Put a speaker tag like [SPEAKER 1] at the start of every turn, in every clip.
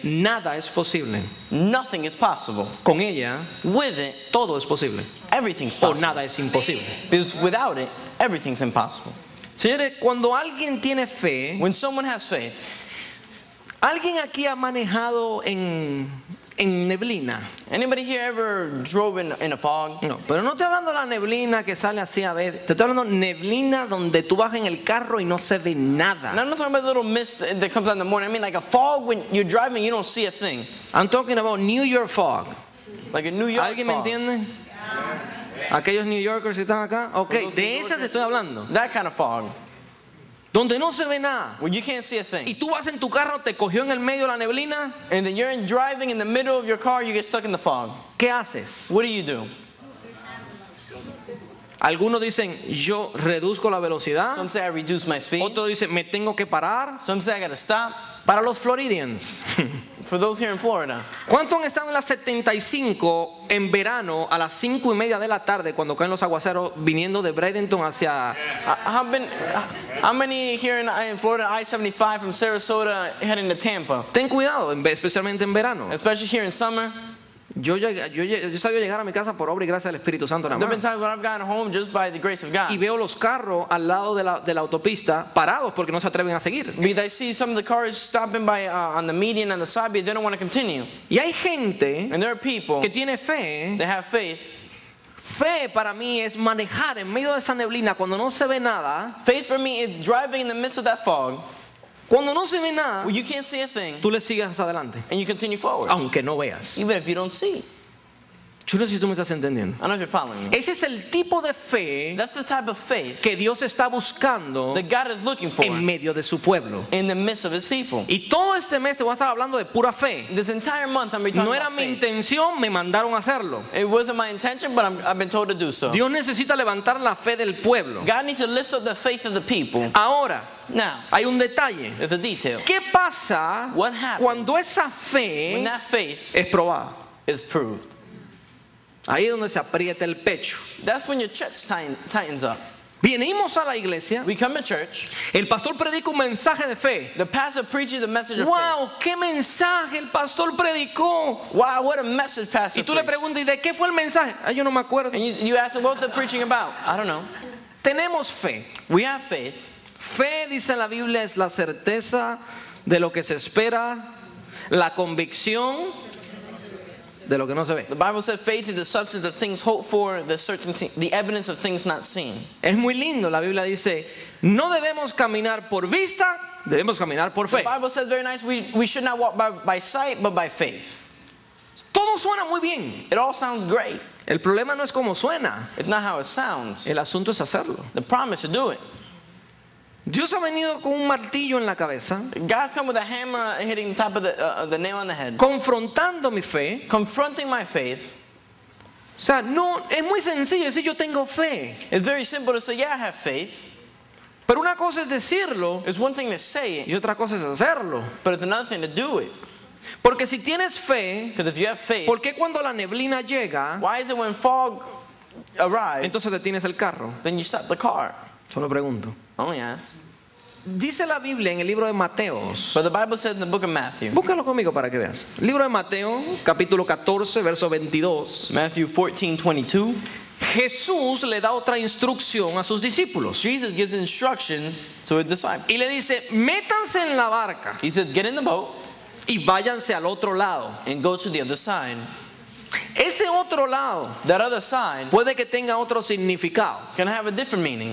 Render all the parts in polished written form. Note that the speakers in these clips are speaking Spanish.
[SPEAKER 1] nada es posible.
[SPEAKER 2] Nothing is possible.
[SPEAKER 1] Con ella,
[SPEAKER 2] With it,
[SPEAKER 1] todo es posible.
[SPEAKER 2] everything's
[SPEAKER 1] O
[SPEAKER 2] possible.
[SPEAKER 1] nada es imposible.
[SPEAKER 2] Because without it, everything's impossible.
[SPEAKER 1] Señores, cuando alguien tiene fe,
[SPEAKER 2] When someone has faith,
[SPEAKER 1] ¿alguien aquí ha manejado en neblina?
[SPEAKER 2] anybody here ever drove in a fog?
[SPEAKER 1] No, pero no estoy hablando de la neblina que sale así a veces. Te estoy hablando de neblina donde tú vas en el carro y no se ve nada.
[SPEAKER 2] And I'm not talking about the little mist that comes out in the morning. I mean like a fog when you're driving, you don't see a thing.
[SPEAKER 1] I'm talking about New York fog.
[SPEAKER 2] Like a New York
[SPEAKER 1] ¿Alguien me
[SPEAKER 2] fog.
[SPEAKER 1] entiende? Aquellos New Yorkers que están acá. Ok, de esas te estoy hablando.
[SPEAKER 2] That kind of fog.
[SPEAKER 1] Donde no se ve nada.
[SPEAKER 2] Where you can't see a
[SPEAKER 1] Y
[SPEAKER 2] thing.
[SPEAKER 1] tú vas en tu carro, te cogió en el medio la neblina.
[SPEAKER 2] And then you're driving in the middle of your car, you get stuck in the fog.
[SPEAKER 1] ¿Qué haces?
[SPEAKER 2] What do?
[SPEAKER 1] Algunos dicen, yo reduzco la velocidad.
[SPEAKER 2] Some say I reduce my speed.
[SPEAKER 1] Otros dicen, me tengo que parar.
[SPEAKER 2] Some say I gotta stop.
[SPEAKER 1] Para los Floridians,
[SPEAKER 2] For those here in Florida,
[SPEAKER 1] ¿cuántos han estado en las 75 en verano a las 5:30 de la tarde cuando caen los aguaceros viniendo de Bradenton hacia...
[SPEAKER 2] how many here in Florida, I-75 from Sarasota heading to Tampa?
[SPEAKER 1] Ten cuidado, especialmente en verano.
[SPEAKER 2] Especially here in summer.
[SPEAKER 1] Yo sabía llegar a mi casa por obra y gracia del Espíritu Santo nada
[SPEAKER 2] There have been
[SPEAKER 1] más.
[SPEAKER 2] times when I've gotten home just by the grace of God.
[SPEAKER 1] Y veo los carros al lado de la autopista parados porque no se atreven a seguir.
[SPEAKER 2] Because I see some of the cars stopping by on the median and the side, but they don't want to continue.
[SPEAKER 1] Y hay gente
[SPEAKER 2] And there are people
[SPEAKER 1] que tiene fe.
[SPEAKER 2] that have faith.
[SPEAKER 1] Fe para mí es manejar en medio de esa neblina cuando no se ve nada.
[SPEAKER 2] Faith for me is driving in the midst of that fog,
[SPEAKER 1] Cuando no se ve nada,
[SPEAKER 2] where you can't see a thing,
[SPEAKER 1] tú le sigues hacia adelante,
[SPEAKER 2] and you continue forward,
[SPEAKER 1] aunque no veas.
[SPEAKER 2] even if you don't see.
[SPEAKER 1] Yo no sé si tú me estás entendiendo.
[SPEAKER 2] I don't know if you're following me.
[SPEAKER 1] Ese es el tipo de fe
[SPEAKER 2] That's the type of faith
[SPEAKER 1] que Dios está buscando
[SPEAKER 2] that God is looking for
[SPEAKER 1] en medio de su pueblo.
[SPEAKER 2] in the midst of His people.
[SPEAKER 1] Y todo este mes te voy a estar hablando de pura fe.
[SPEAKER 2] This entire month I'm talking
[SPEAKER 1] No era
[SPEAKER 2] about
[SPEAKER 1] mi
[SPEAKER 2] faith.
[SPEAKER 1] intención, me mandaron a hacerlo.
[SPEAKER 2] It wasn't my intention, but I've been told to do so.
[SPEAKER 1] Dios necesita levantar la fe del pueblo.
[SPEAKER 2] God needs to lift up the faith of the people.
[SPEAKER 1] Ahora,
[SPEAKER 2] Now,
[SPEAKER 1] hay un detalle.
[SPEAKER 2] there's a detail.
[SPEAKER 1] ¿Qué pasa
[SPEAKER 2] What happens
[SPEAKER 1] cuando esa
[SPEAKER 2] when
[SPEAKER 1] fe
[SPEAKER 2] that faith
[SPEAKER 1] es probada?
[SPEAKER 2] is proved?
[SPEAKER 1] Ahí es donde se aprieta el pecho.
[SPEAKER 2] That's when your chest tightens up.
[SPEAKER 1] Venimos a la iglesia,
[SPEAKER 2] We come to church.
[SPEAKER 1] el pastor predica un mensaje de fe.
[SPEAKER 2] The pastor preaches a message of faith.
[SPEAKER 1] ¡Wow! ¡Qué mensaje el pastor predicó!
[SPEAKER 2] Wow, what a message pastor
[SPEAKER 1] Y tú le
[SPEAKER 2] preached.
[SPEAKER 1] preguntas, ¿y de qué fue el mensaje? Ah, yo no me acuerdo.
[SPEAKER 2] And you ask him, what they're preaching about? I don't know.
[SPEAKER 1] Tenemos fe.
[SPEAKER 2] We have faith.
[SPEAKER 1] Fe, dice la Biblia, es la certeza de lo que se espera, la convicción de lo que no se ve.
[SPEAKER 2] The Bible says faith is the substance of things hoped for, the evidence of things not seen.
[SPEAKER 1] Es muy lindo, la Biblia dice, no debemos caminar por vista, debemos caminar por
[SPEAKER 2] The
[SPEAKER 1] fe.
[SPEAKER 2] Bible says very nice, we should not walk by sight, but by faith.
[SPEAKER 1] Todo suena muy bien.
[SPEAKER 2] It all sounds great.
[SPEAKER 1] El problema no es cómo suena,
[SPEAKER 2] It's not how it sounds.
[SPEAKER 1] el asunto es hacerlo.
[SPEAKER 2] The promise to do it.
[SPEAKER 1] Dios ha venido con un martillo en la cabeza,
[SPEAKER 2] God come with a hammer hitting the top of the nail on the head,
[SPEAKER 1] confrontando mi fe.
[SPEAKER 2] confronting my faith.
[SPEAKER 1] O sea, no, es muy sencillo decir yo tengo fe.
[SPEAKER 2] It's very simple to say, yeah, I have faith.
[SPEAKER 1] Pero una cosa es decirlo
[SPEAKER 2] It's one thing to say it,
[SPEAKER 1] y otra cosa es hacerlo.
[SPEAKER 2] but it's another thing to do it.
[SPEAKER 1] Porque si tienes fe,
[SPEAKER 2] Because if you have faith,
[SPEAKER 1] ¿por qué cuando la neblina llega,
[SPEAKER 2] why is it when fog arrives,
[SPEAKER 1] entonces detienes el carro?
[SPEAKER 2] then you stop the car?
[SPEAKER 1] Solo pregunto.
[SPEAKER 2] Only ask.
[SPEAKER 1] Dice la Biblia en el libro de Mateos.
[SPEAKER 2] But the Bible says in the book of Matthew,
[SPEAKER 1] Búscalo conmigo para que veas. Libro de Mateo, capítulo 14, verso 22.
[SPEAKER 2] Matthew 14:22,
[SPEAKER 1] Jesús le da otra instrucción a sus discípulos.
[SPEAKER 2] Jesus gives instructions to his disciples.
[SPEAKER 1] Y le dice, métanse en la barca
[SPEAKER 2] He says, get in the boat
[SPEAKER 1] y váyanse al otro lado.
[SPEAKER 2] and go to the other side.
[SPEAKER 1] Ese otro lado
[SPEAKER 2] That other side
[SPEAKER 1] puede que tenga otro significado.
[SPEAKER 2] can have a different meaning.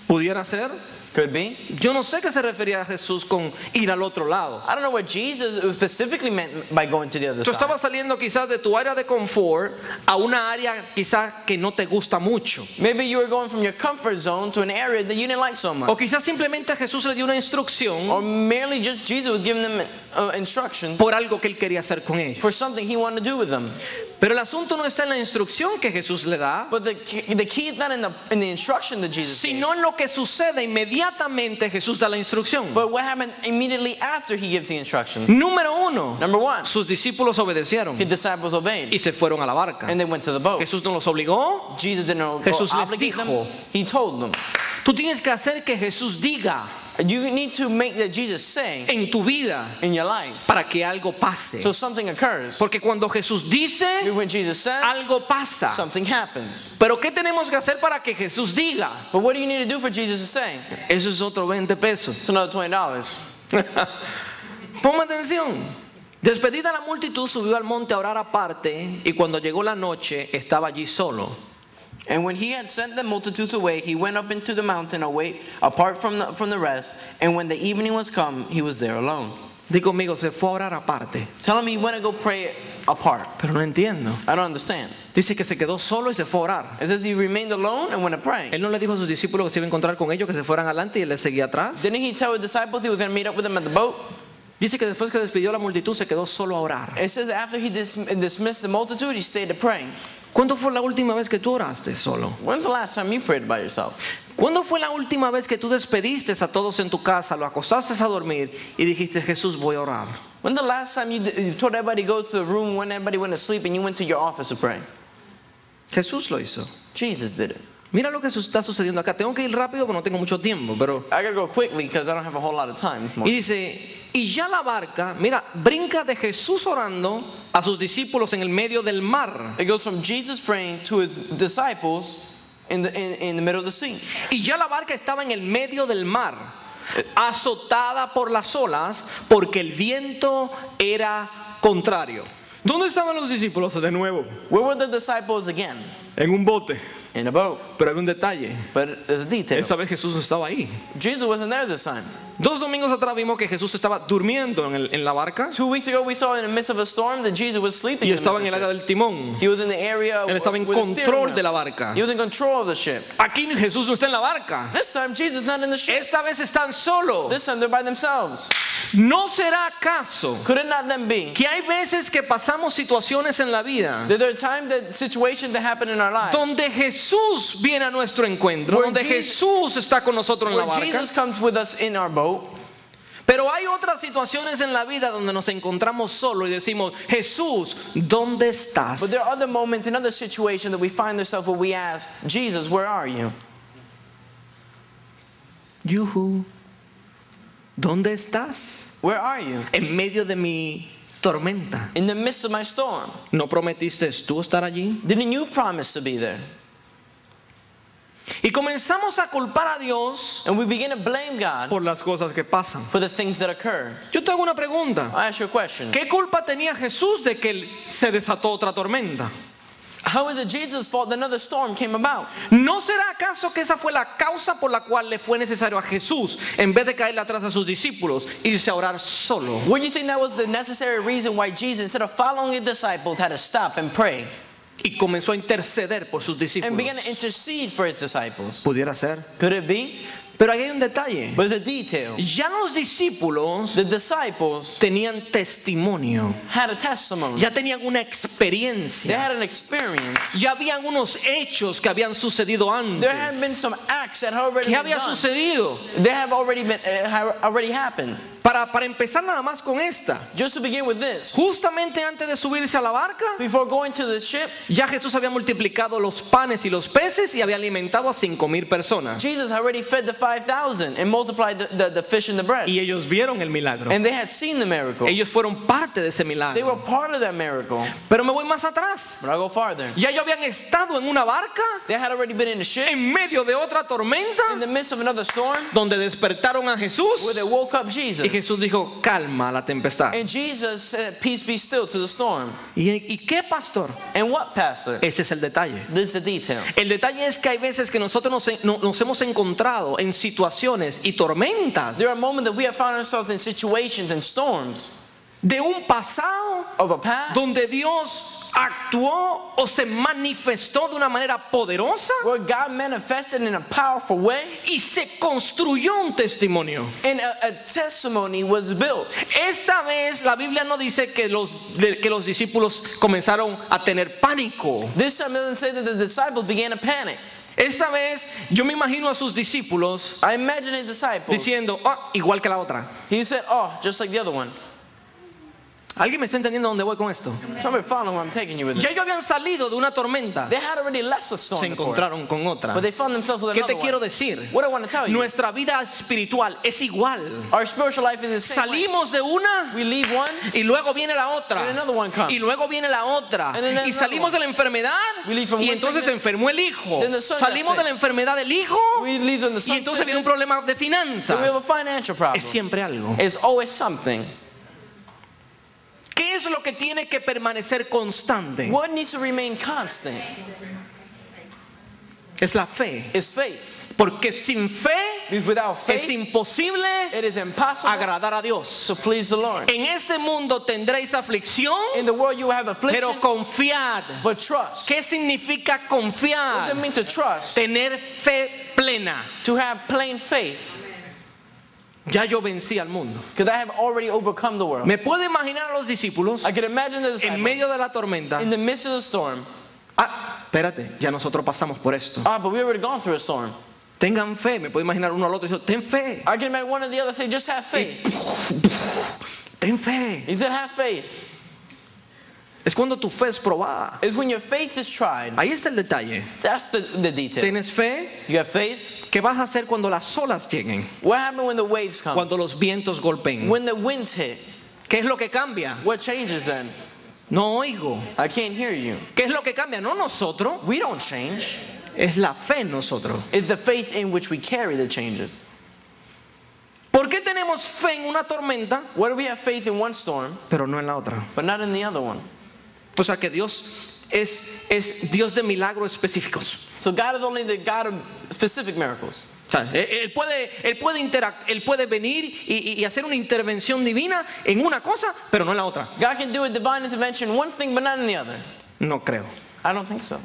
[SPEAKER 1] Pudiera ser.
[SPEAKER 2] Could be.
[SPEAKER 1] Yo no sé qué se refería a Jesús con ir al otro lado.
[SPEAKER 2] I don't know what Jesus specifically meant by going to the other
[SPEAKER 1] Tú
[SPEAKER 2] side.
[SPEAKER 1] estabas saliendo quizás de tu área de confort a una área quizás que no te gusta mucho.
[SPEAKER 2] Maybe you were going from your comfort zone to an area that you didn't like so
[SPEAKER 1] O
[SPEAKER 2] much.
[SPEAKER 1] quizás simplemente Jesús le dio una instrucción
[SPEAKER 2] Or merely just Jesus was giving them instructions
[SPEAKER 1] por algo que él quería hacer con ellos.
[SPEAKER 2] for something he wanted to do with them.
[SPEAKER 1] Pero el asunto no está en la instrucción que Jesús le da,
[SPEAKER 2] But the key is not in the instruction that Jesus gave,
[SPEAKER 1] sino en lo que sucede inmediatamente Jesús da la instrucción.
[SPEAKER 2] but what happened immediately after he gives the instructions.
[SPEAKER 1] Número uno,
[SPEAKER 2] Number one,
[SPEAKER 1] sus discípulos obedecieron
[SPEAKER 2] his disciples obeyed
[SPEAKER 1] y se fueron a la barca.
[SPEAKER 2] and they went to the boat.
[SPEAKER 1] Jesús no los obligó.
[SPEAKER 2] Jesus didn't
[SPEAKER 1] Jesús les
[SPEAKER 2] obligate them.
[SPEAKER 1] dijo.
[SPEAKER 2] He told them.
[SPEAKER 1] Tú tienes que hacer que Jesús diga.
[SPEAKER 2] You need to make that Jesus say
[SPEAKER 1] en tu vida
[SPEAKER 2] in your life.
[SPEAKER 1] para que algo pase.
[SPEAKER 2] So something occurs.
[SPEAKER 1] Porque cuando Jesús dice,
[SPEAKER 2] When Jesus says,
[SPEAKER 1] algo pasa.
[SPEAKER 2] something happens.
[SPEAKER 1] Pero ¿qué tenemos que hacer para que Jesús diga?
[SPEAKER 2] But what do you need to do for Jesus to say?
[SPEAKER 1] Eso es otro 20 pesos.
[SPEAKER 2] It's another $20.
[SPEAKER 1] Ponme atención. Despedida la multitud, subió al monte a orar aparte, y cuando llegó la noche estaba allí solo.
[SPEAKER 2] And when he had sent the multitudes away, he went up into the mountain away, apart from the rest. And when the evening was come, he was there alone.
[SPEAKER 1] Di conmigo, se fue a orar aparte.
[SPEAKER 2] Tell him he went to go pray apart.
[SPEAKER 1] Pero no entiendo.
[SPEAKER 2] I don't understand.
[SPEAKER 1] Dice que se quedó solo y se fue a orar.
[SPEAKER 2] It says he remained alone and went to pray.
[SPEAKER 1] Él no le dijo a sus discípulos que se iba a encontrar con ellos, que se fueran adelante, y él les seguía atrás.
[SPEAKER 2] Didn't he tell his disciples he was going to meet up with them at the boat?
[SPEAKER 1] Dice que después que despidió a la multitud se quedó solo a orar.
[SPEAKER 2] It says after he dismissed the multitude, he stayed to pray.
[SPEAKER 1] ¿Cuándo fue la última vez que tú oraste solo?
[SPEAKER 2] When's the last time you prayed by yourself?
[SPEAKER 1] ¿Cuándo fue la última vez que tú despediste a todos en tu casa, lo acostaste a dormir y dijiste, Jesús, voy a orar?
[SPEAKER 2] When's the last time you told everybody to go to the room when everybody went to sleep and you went to your office to pray?
[SPEAKER 1] Jesús lo hizo.
[SPEAKER 2] Jesus did it.
[SPEAKER 1] Mira lo que está sucediendo acá. Tengo que ir rápido porque no tengo mucho tiempo, pero...
[SPEAKER 2] I gotta go quickly because I don't have a whole lot of time.
[SPEAKER 1] Y dice, y ya la barca, mira, brinca de Jesús orando a sus discípulos en el medio del mar.
[SPEAKER 2] It goes from Jesus praying to his disciples in the middle of the sea.
[SPEAKER 1] Y ya la barca estaba en el medio del mar, azotada por las olas, porque el viento era contrario. ¿Dónde estaban los discípulos de nuevo?
[SPEAKER 2] Where were the disciples again?
[SPEAKER 1] En un bote.
[SPEAKER 2] In a boat.
[SPEAKER 1] Pero hay un detalle.
[SPEAKER 2] But there's a detail.
[SPEAKER 1] Esa vez Jesús no estaba ahí.
[SPEAKER 2] Jesus wasn't there this time.
[SPEAKER 1] 2 domingos atrás vimos que Jesús estaba durmiendo en la barca
[SPEAKER 2] 2 weeks ago we saw in the midst of a storm that Jesus was sleeping
[SPEAKER 1] y
[SPEAKER 2] in the
[SPEAKER 1] estaba en
[SPEAKER 2] midst
[SPEAKER 1] el
[SPEAKER 2] of
[SPEAKER 1] área
[SPEAKER 2] the
[SPEAKER 1] del timón.
[SPEAKER 2] ship. He was in the area
[SPEAKER 1] Él estaba en
[SPEAKER 2] with the steering
[SPEAKER 1] control
[SPEAKER 2] wheel.
[SPEAKER 1] de la barca.
[SPEAKER 2] He was in control of the ship.
[SPEAKER 1] Aquí Jesús no está en la barca.
[SPEAKER 2] This time Jesus is not in the ship.
[SPEAKER 1] Esta vez están solos.
[SPEAKER 2] This time they're by themselves.
[SPEAKER 1] ¿No será acaso
[SPEAKER 2] Could it not then be
[SPEAKER 1] que hay veces que pasamos situaciones en la vida
[SPEAKER 2] that there are times that situations that happen in our lives
[SPEAKER 1] donde Jesús viene a nuestro encuentro,
[SPEAKER 2] Where
[SPEAKER 1] donde
[SPEAKER 2] Jesus-
[SPEAKER 1] Jesús está con nosotros en la
[SPEAKER 2] where
[SPEAKER 1] barca?
[SPEAKER 2] Jesus comes with us in our boat?
[SPEAKER 1] Pero hay otras situaciones en la vida donde nos encontramos solos y decimos, Jesús, ¿dónde estás?
[SPEAKER 2] But there are other moments in other situations that we find ourselves where we ask, Jesus, where are you?
[SPEAKER 1] Yuhu, ¿dónde estás?
[SPEAKER 2] Where are you?
[SPEAKER 1] En medio de mi tormenta.
[SPEAKER 2] In the midst of my storm.
[SPEAKER 1] ¿No prometiste tú estar allí?
[SPEAKER 2] Didn't you promise to be there?
[SPEAKER 1] Y comenzamos a culpar a Dios
[SPEAKER 2] And we begin to blame God
[SPEAKER 1] por las cosas que pasan.
[SPEAKER 2] for the things that occur.
[SPEAKER 1] Yo te hago una pregunta.
[SPEAKER 2] I ask you a question.
[SPEAKER 1] ¿Qué culpa tenía Jesús de que se desató otra tormenta?
[SPEAKER 2] How is it Jesus' fault that another storm came about?
[SPEAKER 1] ¿No será acaso que esa fue la causa por la cual le fue necesario a Jesús, en vez de caerle atrás a sus discípulos, irse a orar solo?
[SPEAKER 2] What do you think that was the necessary reason why Jesus, instead of following his disciples, had to stop and pray
[SPEAKER 1] Y comenzó a interceder por sus
[SPEAKER 2] and began to
[SPEAKER 1] discípulos.
[SPEAKER 2] intercede for his disciples?
[SPEAKER 1] Pudiera ser.
[SPEAKER 2] Could it be?
[SPEAKER 1] Pero ahí hay un detalle.
[SPEAKER 2] But the detail,
[SPEAKER 1] Ya los discípulos
[SPEAKER 2] the disciples
[SPEAKER 1] tenían testimonio.
[SPEAKER 2] had a testimony.
[SPEAKER 1] Ya tenían una
[SPEAKER 2] They
[SPEAKER 1] experiencia.
[SPEAKER 2] had an experience.
[SPEAKER 1] Ya habían unos hechos que habían sucedido
[SPEAKER 2] There had
[SPEAKER 1] antes.
[SPEAKER 2] been some acts that had already
[SPEAKER 1] ¿Qué
[SPEAKER 2] been
[SPEAKER 1] había
[SPEAKER 2] done.
[SPEAKER 1] sucedido?
[SPEAKER 2] They have already been already happened.
[SPEAKER 1] Para empezar nada más con esta.
[SPEAKER 2] Just to begin with this,
[SPEAKER 1] Justamente antes de subirse a la barca,
[SPEAKER 2] before going to the ship,
[SPEAKER 1] ya Jesús había multiplicado los panes y los peces y había alimentado a 5,000 personas.
[SPEAKER 2] Jesus already fed the 5,000 and multiplied the fish and the bread.
[SPEAKER 1] Y ellos vieron el milagro.
[SPEAKER 2] And they had seen the miracle.
[SPEAKER 1] Ellos fueron parte de ese
[SPEAKER 2] They were
[SPEAKER 1] milagro.
[SPEAKER 2] part of that miracle.
[SPEAKER 1] Pero me voy más atrás.
[SPEAKER 2] But I'll go farther.
[SPEAKER 1] Ya ellos habían estado en una barca
[SPEAKER 2] They had already been in the ship
[SPEAKER 1] en medio de otra tormenta
[SPEAKER 2] in the midst of another storm
[SPEAKER 1] donde despertaron a Jesús
[SPEAKER 2] where they woke up
[SPEAKER 1] y
[SPEAKER 2] Jesus.
[SPEAKER 1] Jesús dijo, calma la tempestad.
[SPEAKER 2] And Jesus said, peace be still to the storm.
[SPEAKER 1] ¿Y qué, pastor?
[SPEAKER 2] And what, Pastor?
[SPEAKER 1] Ese es el detalle.
[SPEAKER 2] This is the detail.
[SPEAKER 1] El detalle es que hay veces que nosotros nos hemos encontrado en situaciones y tormentas
[SPEAKER 2] There are moments that we have found ourselves in situations and storms
[SPEAKER 1] de un pasado
[SPEAKER 2] of a past
[SPEAKER 1] donde Dios actuó o se manifestó de una manera poderosa
[SPEAKER 2] where God manifested in a powerful way
[SPEAKER 1] y se construyó un testimonio.
[SPEAKER 2] and a testimony was built.
[SPEAKER 1] Esta vez la Biblia no dice que los discípulos comenzaron a tener pánico.
[SPEAKER 2] This time it doesn't say that the disciples began to panic.
[SPEAKER 1] Esta vez yo me imagino a sus discípulos
[SPEAKER 2] I imagine his disciples.
[SPEAKER 1] diciendo, igual que la otra.
[SPEAKER 2] He said, oh, just like the other one.
[SPEAKER 1] ¿Alguien me está entendiendo dónde voy con esto?
[SPEAKER 2] Somebody following where I'm taking you with
[SPEAKER 1] Ya
[SPEAKER 2] this.
[SPEAKER 1] ellos habían salido de una tormenta,
[SPEAKER 2] They had already left the
[SPEAKER 1] se
[SPEAKER 2] storm before,
[SPEAKER 1] encontraron con otra.
[SPEAKER 2] but they found themselves with
[SPEAKER 1] ¿Qué te
[SPEAKER 2] another
[SPEAKER 1] quiero
[SPEAKER 2] one.
[SPEAKER 1] decir?
[SPEAKER 2] What I want to tell you,
[SPEAKER 1] Nuestra vida espiritual es igual.
[SPEAKER 2] our spiritual life is the same way.
[SPEAKER 1] Salimos de una
[SPEAKER 2] We leave one,
[SPEAKER 1] y luego viene la otra
[SPEAKER 2] and another one comes.
[SPEAKER 1] y luego viene la otra
[SPEAKER 2] And then
[SPEAKER 1] y
[SPEAKER 2] another
[SPEAKER 1] salimos
[SPEAKER 2] one.
[SPEAKER 1] de la enfermedad
[SPEAKER 2] We leave from
[SPEAKER 1] y
[SPEAKER 2] one
[SPEAKER 1] entonces se
[SPEAKER 2] sickness,
[SPEAKER 1] enfermó el hijo.
[SPEAKER 2] then the son got
[SPEAKER 1] Salimos de
[SPEAKER 2] sick.
[SPEAKER 1] la enfermedad del hijo
[SPEAKER 2] we leave them the
[SPEAKER 1] y
[SPEAKER 2] sun
[SPEAKER 1] entonces viene un
[SPEAKER 2] sickness,
[SPEAKER 1] problema de
[SPEAKER 2] then we have a
[SPEAKER 1] finanzas.
[SPEAKER 2] financial problem.
[SPEAKER 1] Es siempre algo.
[SPEAKER 2] It's always something.
[SPEAKER 1] ¿Qué es lo que tiene que permanecer constante?
[SPEAKER 2] What needs to remain constant
[SPEAKER 1] Es la fe.
[SPEAKER 2] is faith.
[SPEAKER 1] Porque sin fe
[SPEAKER 2] Because without
[SPEAKER 1] es
[SPEAKER 2] faith,
[SPEAKER 1] imposible
[SPEAKER 2] it is impossible
[SPEAKER 1] agradar a Dios.
[SPEAKER 2] to please the Lord.
[SPEAKER 1] En este mundo tendréis aflicción,
[SPEAKER 2] In the world you will have affliction,
[SPEAKER 1] pero confiad.
[SPEAKER 2] but trust.
[SPEAKER 1] ¿Qué significa
[SPEAKER 2] What
[SPEAKER 1] confiar?
[SPEAKER 2] does it mean to trust?
[SPEAKER 1] Tener fe plena.
[SPEAKER 2] To have plain faith.
[SPEAKER 1] Ya yo vencí al mundo.
[SPEAKER 2] Because I have already overcome the world.
[SPEAKER 1] Me puedo imaginar a los discípulos
[SPEAKER 2] I can imagine the
[SPEAKER 1] en
[SPEAKER 2] disciples
[SPEAKER 1] medio de la tormenta.
[SPEAKER 2] in the midst of the storm.
[SPEAKER 1] Ah, espérate, ya nosotros pasamos por esto.
[SPEAKER 2] But we already gone through a storm.
[SPEAKER 1] Tengan fe. Me puedo imaginar uno al otro diciendo, ten fe,
[SPEAKER 2] I can imagine one or the other say, just have faith.
[SPEAKER 1] ten fe.
[SPEAKER 2] He said, have faith.
[SPEAKER 1] Es cuando tu fe es probada.
[SPEAKER 2] It's when your faith is tried.
[SPEAKER 1] Ahí está el detalle.
[SPEAKER 2] That's the detail.
[SPEAKER 1] ¿Tienes fe?
[SPEAKER 2] You have faith.
[SPEAKER 1] ¿Qué vas a hacer cuando las olas lleguen?
[SPEAKER 2] What happens when the waves come?
[SPEAKER 1] Cuando los vientos golpeen.
[SPEAKER 2] When the winds hit?
[SPEAKER 1] ¿Qué es lo que cambia?
[SPEAKER 2] What changes then?
[SPEAKER 1] No oigo.
[SPEAKER 2] I can't hear you.
[SPEAKER 1] ¿Qué es lo que cambia? No nosotros,
[SPEAKER 2] We don't change.
[SPEAKER 1] es la fe en nosotros.
[SPEAKER 2] It's the faith in which we carry that changes.
[SPEAKER 1] ¿Por qué tenemos fe en una tormenta,
[SPEAKER 2] Why do we have faith in one storm,
[SPEAKER 1] pero no en la otra?
[SPEAKER 2] but not in the other one?
[SPEAKER 1] O sea que Dios es Dios de milagros específicos.
[SPEAKER 2] So God is only the God of specific miracles.
[SPEAKER 1] O sea, él puede venir y hacer una intervención divina en una cosa, pero no en la otra.
[SPEAKER 2] God can do a divine intervention in one thing, but not in the other.
[SPEAKER 1] No creo.
[SPEAKER 2] I don't think so.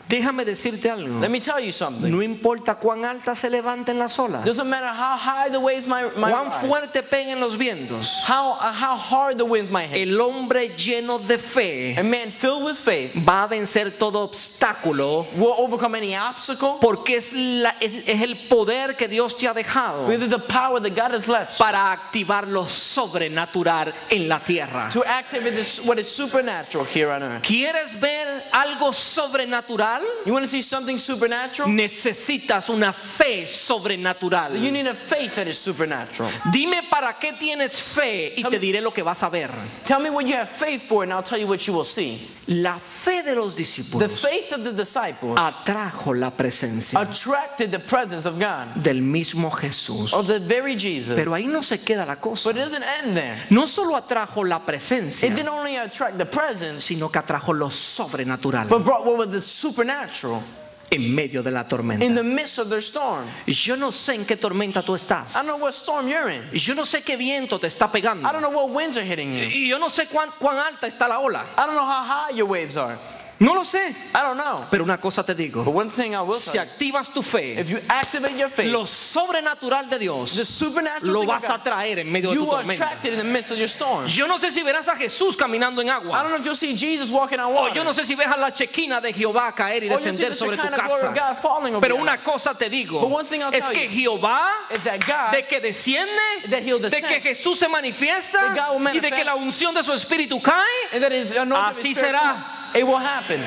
[SPEAKER 1] Déjame decirte algo.
[SPEAKER 2] Let me tell you something.
[SPEAKER 1] No importa cuán altas se levanten las olas,
[SPEAKER 2] Doesn't matter how high the waves might
[SPEAKER 1] cuán
[SPEAKER 2] rise,
[SPEAKER 1] fuerte peguen los vientos.
[SPEAKER 2] how hard the winds might hit.
[SPEAKER 1] El hombre lleno de fe
[SPEAKER 2] A man filled with faith
[SPEAKER 1] va a vencer todo obstáculo
[SPEAKER 2] will overcome any obstacle,
[SPEAKER 1] porque es el poder que Dios te ha dejado
[SPEAKER 2] because it's the power that God has left
[SPEAKER 1] para activar lo sobrenatural en la tierra.
[SPEAKER 2] to activate what is supernatural here on earth.
[SPEAKER 1] ¿Quieres ver algo sobrenatural?
[SPEAKER 2] You want to see something supernatural?
[SPEAKER 1] Necesitas una fe sobrenatural.
[SPEAKER 2] You need a faith that is supernatural.
[SPEAKER 1] Dime para qué tienes fe y te diré lo que vas a ver.
[SPEAKER 2] Tell me what you have faith for, and I'll tell you what you will see.
[SPEAKER 1] La fe de los
[SPEAKER 2] The
[SPEAKER 1] discípulos
[SPEAKER 2] faith of the disciples
[SPEAKER 1] atrajo la presencia
[SPEAKER 2] attracted the presence of God,
[SPEAKER 1] del mismo Jesús.
[SPEAKER 2] of the very Jesus.
[SPEAKER 1] Pero ahí no se queda la cosa.
[SPEAKER 2] But it doesn't end there.
[SPEAKER 1] No solo atrajo la presencia,
[SPEAKER 2] It didn't only attract the presence,
[SPEAKER 1] sino que atrajo lo sobrenatural
[SPEAKER 2] but brought what was the supernatural
[SPEAKER 1] en medio de la tormenta.
[SPEAKER 2] in the midst of their storm.
[SPEAKER 1] Yo no sé en qué tormenta tú estás.
[SPEAKER 2] I don't know what storm you're in.
[SPEAKER 1] Yo no sé qué viento te está pegando.
[SPEAKER 2] I don't know what winds are hitting you.
[SPEAKER 1] Y yo no sé cuán alta está la ola.
[SPEAKER 2] I don't know how high your waves are.
[SPEAKER 1] No lo sé.
[SPEAKER 2] I don't know.
[SPEAKER 1] Pero una cosa te
[SPEAKER 2] But
[SPEAKER 1] digo.
[SPEAKER 2] one thing I will
[SPEAKER 1] Si
[SPEAKER 2] tell you,
[SPEAKER 1] activas tu fe,
[SPEAKER 2] if you activate your faith,
[SPEAKER 1] lo sobrenatural de
[SPEAKER 2] the
[SPEAKER 1] Dios
[SPEAKER 2] supernatural
[SPEAKER 1] lo
[SPEAKER 2] thing of
[SPEAKER 1] vas a
[SPEAKER 2] God,
[SPEAKER 1] traer en medio de
[SPEAKER 2] you
[SPEAKER 1] tu
[SPEAKER 2] will
[SPEAKER 1] tormenta.
[SPEAKER 2] attract it in the midst of your storm.
[SPEAKER 1] Yo no sé si verás a Jesús caminando en
[SPEAKER 2] I
[SPEAKER 1] agua.
[SPEAKER 2] don't know if you'll see Jesus walking on
[SPEAKER 1] O
[SPEAKER 2] water.
[SPEAKER 1] yo no sé si ves a la chequina de Jehová caer y
[SPEAKER 2] Or you'll see
[SPEAKER 1] descender
[SPEAKER 2] the
[SPEAKER 1] sobre tu
[SPEAKER 2] Shekinah glory of
[SPEAKER 1] casa.
[SPEAKER 2] God falling over
[SPEAKER 1] Pero
[SPEAKER 2] your
[SPEAKER 1] una
[SPEAKER 2] life.
[SPEAKER 1] cosa te digo,
[SPEAKER 2] But one thing I'll
[SPEAKER 1] es
[SPEAKER 2] tell
[SPEAKER 1] que
[SPEAKER 2] you
[SPEAKER 1] Jehová,
[SPEAKER 2] is that God,
[SPEAKER 1] de que desciende,
[SPEAKER 2] that he'll
[SPEAKER 1] de
[SPEAKER 2] descend,
[SPEAKER 1] que Jesús se manifiesta
[SPEAKER 2] that God will
[SPEAKER 1] y de que
[SPEAKER 2] manifest,
[SPEAKER 1] la unción de su espíritu cae,
[SPEAKER 2] and that his anointing
[SPEAKER 1] así
[SPEAKER 2] is spirit,
[SPEAKER 1] será.
[SPEAKER 2] it will happen.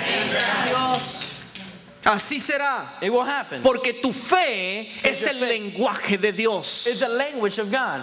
[SPEAKER 1] Así será.
[SPEAKER 2] It will happen.
[SPEAKER 1] Porque tu fe es
[SPEAKER 2] your
[SPEAKER 1] el
[SPEAKER 2] faith
[SPEAKER 1] lenguaje de Dios.
[SPEAKER 2] It's the language of God.